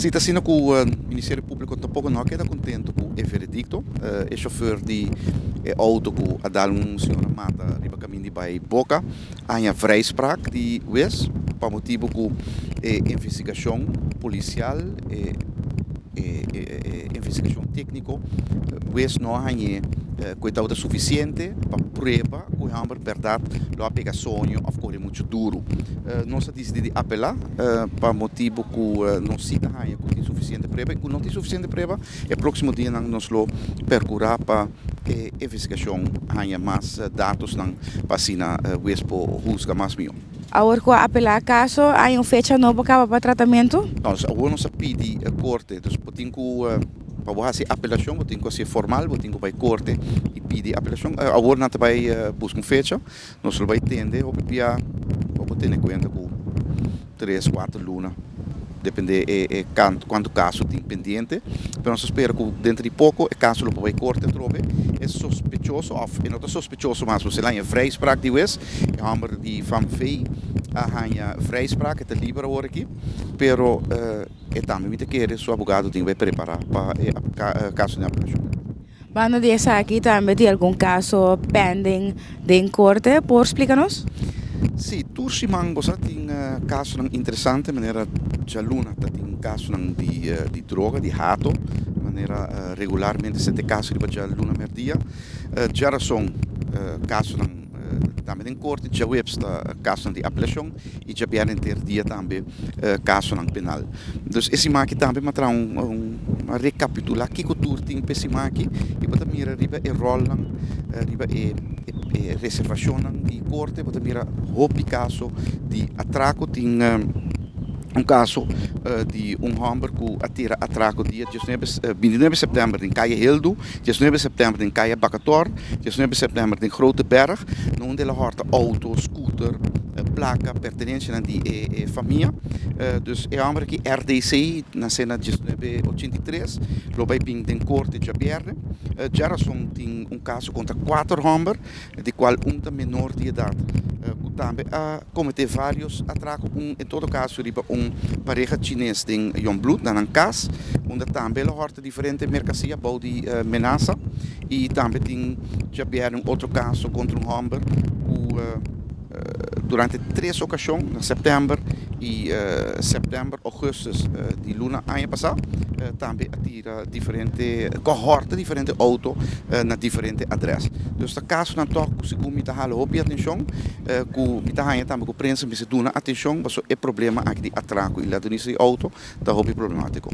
Sim, está sendo que o Ministério Público tampouco não queda contente com o veredicto. O chauffeur de auto que a dar senhora mata riba caminho de Bahia Boca, há a vrijspraak de West, para motivo que investigação policial investigação técnica, West não há coitado suficiente para prova que a verdade a pegação of corre muito duro. Nós decidimos apelar para motivo que não se tem suficiente prova, e não tem suficiente prova, e próximo dia nós lo percurar para investigação há mais dados para assim West por juzgar mais melhor. Agora, com apelar caso, há uma fecha nova para tratamento? Então, agora nós pedimos a corte, então, para fazer apelação, tem que ser formal, tem que ir à corte e pedir apelação. Agora nós vai buscar uma fecha, nós vamos atender, vamos ter em conta com 3, 4 lunas, depende de quanto caso tem pendente. Mas nós esperamos que dentro de pouco, o caso vai à corte, é sospechoso, não é sospechoso, mas você lá em vrijspraak die is, hammer die van vee, a vrijspraak, é livre agora aqui, pero também me quer seu advogado tem que preparar para o caso de apelação. Quando diz aqui também tem algum caso pending em corte, por explicar-nos? Sim, Tursimang você tem caso interessante, maneira já luna tem caso de droga, de rato, maneira regularmente se tem caso de já luna merdia, já são caso também em corte, já websta caso de apelação e já vieram ter dia também caso penal. Então esse maqui também matra uma recapitular que o tour tem esse maqui e para mira riba e rola riba e reservação de corte para mira hopi caso de atraco tem caso de hamburger que atira atraco dia 29 de setembro em Caia Hildo, 19 de setembro em Caia Bacator, 19 de setembro em Grote Berg, onde ela horta auto, scooter, placa, pertenência de família. Dus é hamburger que RDC na cena 1983, lo vai ping em corte de Jabierne. Jarason tem caso contra 4 hamburger, de qual é menor de idade. Também cometeu vários atracos, em todo caso, pareja chinês em Yongblut, na Nankas, onde também ela horta diferente mercancia, bom de menaça, e também tem já vieram outro caso contra hamburger, durante 3 ocasiões, em setembro e agosto de luna ano passado, também atira diferente cohorte, diferente auto na diferente adresse. Então, este caso não toca segundo me está halo hopi atenção, que me está hanya também que prensa me se duna atenção, mas é problema aqui de atraco e lá do início de auto, está hopi problemático.